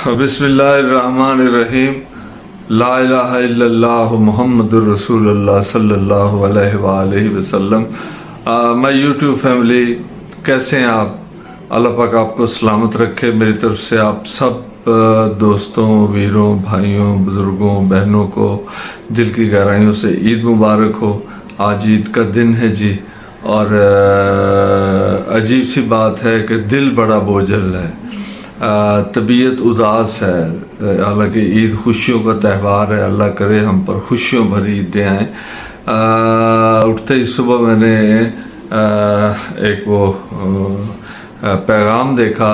बिस्मिल्लाहिर्रहमानिर्रहीम। ला इलाहा इल्लल्लाह मुहम्मदुर रसूलुल्लाह सल्लल्लाहु अलैहि वसल्लम। माय यूट्यूब फैमिली, कैसे हैं आप? अल्लाह पाक आपको सलामत रखे। मेरी तरफ से आप सब दोस्तों, वीरों, भाइयों, बुज़ुर्गों, बहनों को दिल की गहराइयों से ईद मुबारक हो। आज ईद का दिन है जी, और अजीब सी बात है कि दिल बड़ा बोझल है, तबीयत उदास है। हालांकि ईद खुशियों का त्यौहार है, अल्लाह करे हम पर खुशियों भरी ईदें आएँ। उठते ही सुबह मैंने एक वो पैगाम देखा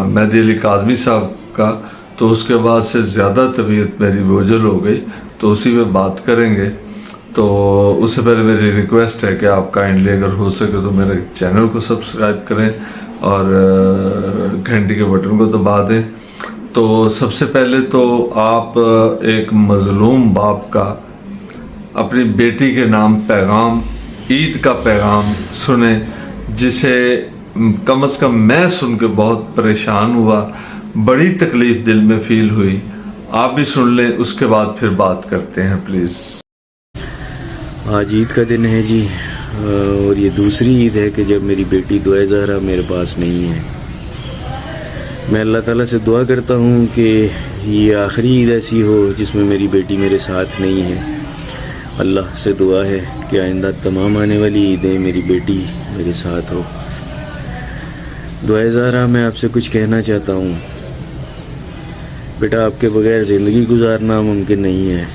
मेहदी अली काज़मी साहब का, तो उसके बाद से ज़्यादा तबीयत मेरी बोझल हो गई, तो उसी पे बात करेंगे। तो उससे पहले मेरी रिक्वेस्ट है कि आप काइंडली अगर हो सके तो मेरे चैनल को सब्सक्राइब करें और घंटी के बटन को दबा दें। तो सबसे पहले तो आप एक मज़लूम बाप का अपनी बेटी के नाम पैगाम, ईद का पैगाम सुने, जिसे कम से कम मैं सुन के बहुत परेशान हुआ, बड़ी तकलीफ़ दिल में फ़ील हुई। आप भी सुन लें, उसके बाद फिर बात करते हैं प्लीज़। आज ईद का दिन है जी, और ये दूसरी ईद है कि जब मेरी बेटी दुआ ज़हरा मेरे पास नहीं है। मैं अल्लाह ताला से दुआ करता हूँ कि ये आखिरी ईद ऐसी हो जिसमें मेरी बेटी मेरे साथ नहीं है। अल्लाह से दुआ है कि आइंदा तमाम आने वाली ईदें मेरी बेटी मेरे साथ हो। दुआ ज़हरा, मैं आपसे कुछ कहना चाहता हूँ। बेटा, आपके बगैर ज़िंदगी गुजारना मुमकिन नहीं है।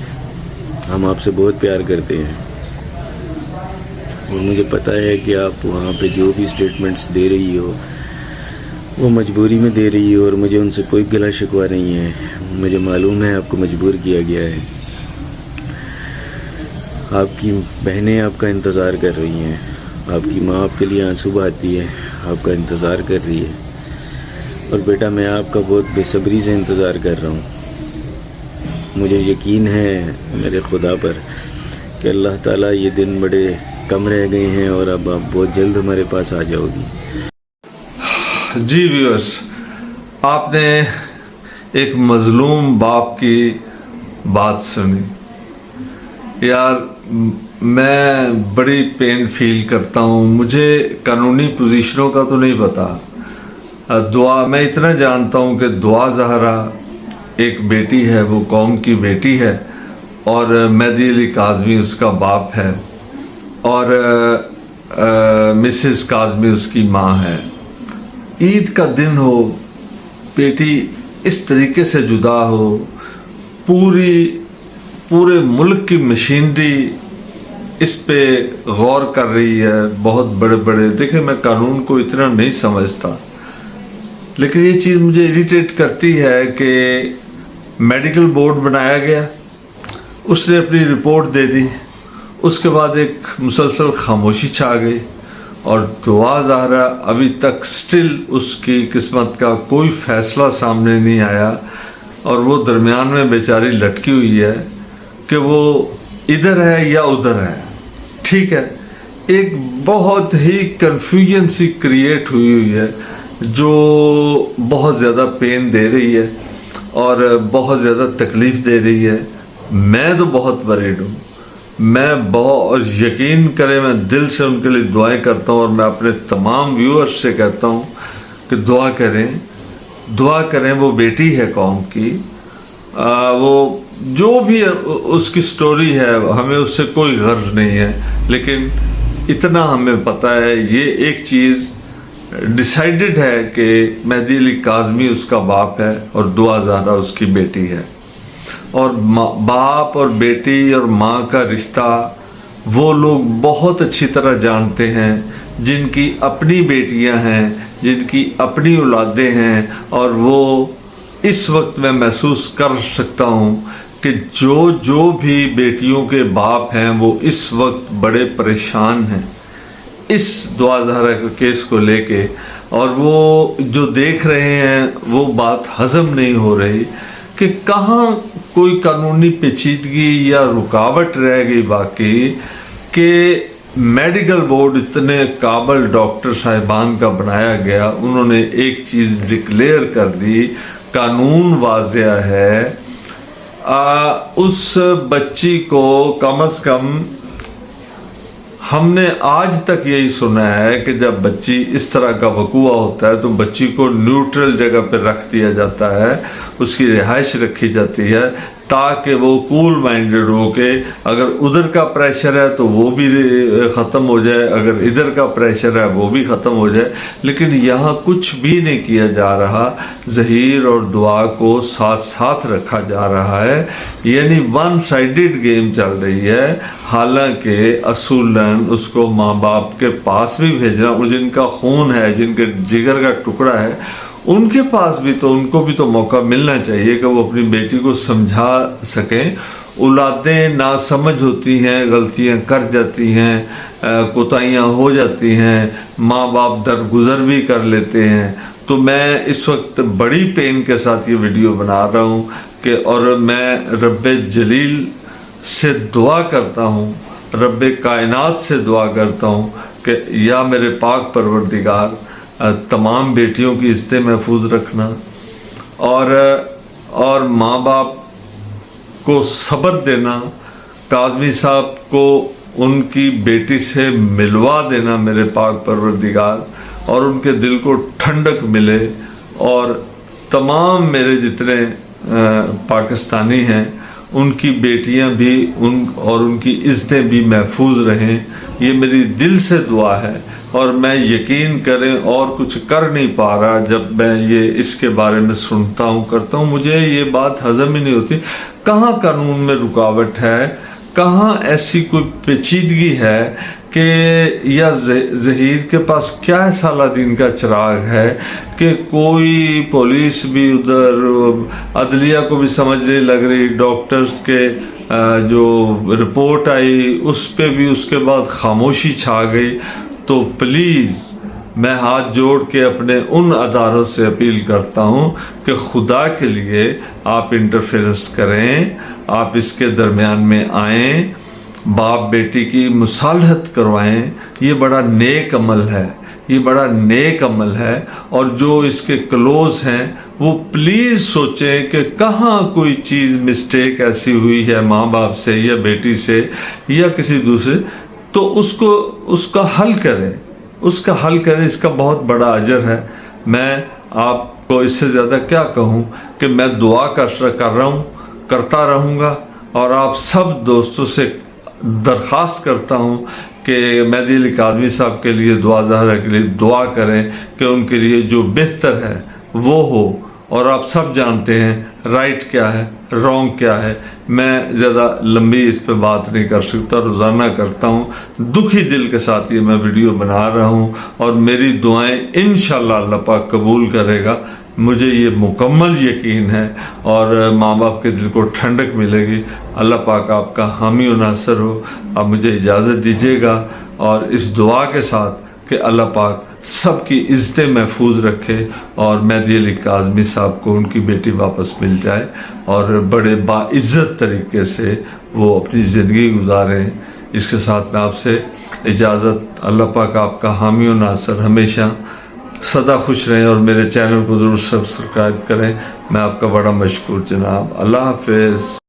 हम आपसे बहुत प्यार करते हैं, और मुझे पता है कि आप वहाँ पे जो भी स्टेटमेंट्स दे रही हो वो मजबूरी में दे रही हो, और मुझे उनसे कोई गिला शिकवा नहीं है। मुझे मालूम है आपको मजबूर किया गया है। आपकी बहनें आपका इंतज़ार कर रही हैं, आपकी माँ आपके लिए आंसू बहाती है, आपका इंतज़ार कर रही है। और बेटा, मैं आपका बहुत बेसब्री से इंतज़ार कर रहा हूँ। मुझे यकीन है मेरे खुदा पर कि अल्लाह ताला ये दिन बड़े कम रह गए हैं, और अब आप बहुत जल्द हमारे पास आ जाओगी। जी व्यूअर्स, आपने एक मज़लूम बाप की बात सुनी। यार, मैं बड़ी पेन फील करता हूँ। मुझे कानूनी पोजीशनों का तो नहीं पता। दुआ, मैं इतना जानता हूँ कि दुआ ज़हरा एक बेटी है, वो कौम की बेटी है, और मेहदी अली काज़मी उसका बाप है, और मिसेस काज़मी उसकी माँ है। ईद का दिन हो, बेटी इस तरीके से जुदा हो, पूरे मुल्क की मशीनरी इस पे गौर कर रही है। बहुत बड़े बड़े, देखिए, मैं कानून को इतना नहीं समझता, लेकिन ये चीज़ मुझे इरिटेट करती है कि मेडिकल बोर्ड बनाया गया, उसने अपनी रिपोर्ट दे दी, उसके बाद एक मुसलसल खामोशी छा गई, और दुआ ज़हरा अभी तक स्टिल उसकी किस्मत का कोई फ़ैसला सामने नहीं आया, और वो दरमियान में बेचारी लटकी हुई है कि वो इधर है या उधर है। ठीक है, एक बहुत ही कन्फ्यूजन सी क्रिएट हुई है, जो बहुत ज़्यादा पेन दे रही है और बहुत ज़्यादा तकलीफ़ दे रही है। मैं तो बहुत वरीड हूँ। मैं बहुत, यकीन करें, मैं दिल से उनके लिए दुआएं करता हूँ, और मैं अपने तमाम व्यूअर्स से कहता हूँ कि दुआ करें। वो बेटी है कौम की, वो जो भी उसकी स्टोरी है, हमें उससे कोई गर्ज नहीं है, लेकिन इतना हमें पता है, ये एक चीज़ डिसाइडेड है कि मेहदी अली काज़मी उसका बाप है और दुआ ज़हरा उसकी बेटी है। और बाप और बेटी और माँ का रिश्ता वो लोग बहुत अच्छी तरह जानते हैं, जिनकी अपनी बेटियां हैं, जिनकी अपनी औलादें हैं। और वो इस वक्त मैं महसूस कर सकता हूँ कि जो भी बेटियों के बाप हैं वो इस वक्त बड़े परेशान हैं इस दुआ ज़हरा के केस को लेके, और वो जो देख रहे हैं वो बात हज़म नहीं हो रही कि कहाँ कोई कानूनी पेचीदगी या रुकावट रह गई बाकी, कि मेडिकल बोर्ड इतने काबिल डॉक्टर साहिबान का बनाया गया, उन्होंने एक चीज़ डिक्लेयर कर दी कानून वाज़ेह है, उस बच्ची को कम से कम हमने आज तक यही सुना है कि जब बच्ची इस तरह का वकूआ होता है तो बच्ची को न्यूट्रल जगह पर रख दिया जाता है, उसकी रिहाइश रखी जाती है ताकि वो कूल माइंडेड हो के अगर उधर का प्रेशर है तो वो भी ख़त्म हो जाए, अगर इधर का प्रेशर है वो भी ख़त्म हो जाए। लेकिन यहाँ कुछ भी नहीं किया जा रहा, ज़हीर और दुआ को साथ साथ रखा जा रहा है, यानी वन साइडेड गेम चल रही है। हालांकि असूलन उसको माँ बाप के पास भी भेजना, और जिनका खून है, जिनके जिगर का टुकड़ा है, उनके पास भी तो, उनको भी तो मौका मिलना चाहिए कि वो अपनी बेटी को समझा सकें। औलादें नासमझ होती हैं, गलतियां कर जाती हैं, कोताहियां हो जाती हैं, माँ बाप दरगुजर भी कर लेते हैं। तो मैं इस वक्त बड़ी पेन के साथ ये वीडियो बना रहा हूँ कि और मैं रब्बे जलील से दुआ करता हूँ, रब्बे कायनात से दुआ करता हूँ कि या मेरे पाक परवरदिगार तमाम बेटियों की इज्जतें महफूज रखना, और माँ बाप को सब्र देना, काज़मी साहब को उनकी बेटी से मिलवा देना मेरे पाक परवरदिगार, और उनके दिल को ठंडक मिले, और तमाम मेरे जितने पाकिस्तानी हैं उनकी बेटियां भी और उनकी इज्जतें भी महफूज रहें। ये मेरी दिल से दुआ है, और मैं यकीन करें और कुछ कर नहीं पा रहा जब मैं ये इसके बारे में सुनता हूँ, करता हूँ, मुझे ये बात हज़म ही नहीं होती। कहाँ कानून में रुकावट है, कहाँ ऐसी कोई पेचीदगी है कि या ज़हीर के पास क्या है सालादीन का चिराग है कि कोई पुलिस भी उधर, अदलिया को भी समझ नहीं लग रही, डॉक्टर्स के जो रिपोर्ट आई उस पे भी उसके बाद खामोशी छा गई। तो प्लीज़ मैं हाथ जोड़ के अपने उन अदारों से अपील करता हूँ कि खुदा के लिए आप इंटरफेरेंस करें, आप इसके दरमियान में आएँ, बाप बेटी की मुसालहत करवाएं। ये बड़ा नेक अमल है, ये बड़ा नेक अमल है, और जो इसके क्लोज हैं वो प्लीज़ सोचें कि कहाँ कोई चीज़ मिस्टेक ऐसी हुई है माँ बाप से या बेटी से या किसी दूसरे, तो उसका हल करें, उसका हल करें। इसका बहुत बड़ा अजर है। मैं आपको इससे ज़्यादा क्या कहूँ कि मैं दुआ कर रहा हूँ, करता रहूँगा, और आप सब दोस्तों से दरख्वास्त करता हूँ कि मेहदी अली काज़मी साहब के लिए, दुआ ज़हरा के लिए दुआ करें कि उनके लिए जो बेहतर है वो हो। और आप सब जानते हैं राइट क्या है, रॉन्ग क्या है। मैं ज़्यादा लंबी इस पे बात नहीं कर सकता, रोज़ाना करता हूँ, दुखी दिल के साथ ये मैं वीडियो बना रहा हूँ, और मेरी दुआएं इंशाअल्लाह अल्लाह पाक कबूल करेगा, मुझे ये मुकम्मल यकीन है, और माँ बाप के दिल को ठंडक मिलेगी। अल्लाह पाक आपका हामी व नासर हो। आप मुझे इजाज़त दीजिएगा, और इस दुआ के साथ कि अल्लाह पाक सबकी इज़्ज़तें महफूज रखे, और मेहदी अली काज़मी साहब को उनकी बेटी वापस मिल जाए, और बड़े बाइज़्ज़त तरीके से वो अपनी ज़िंदगी गुजारें। इसके साथ मैं आपसे इजाज़त। अल्लाह पाक आपका हामी व नासर हमेशा सदा खुश रहें, और मेरे चैनल को ज़रूर सब्सक्राइब करें। मैं आपका बड़ा मशकूर जनाब। अल्लाह हाफ़िज़।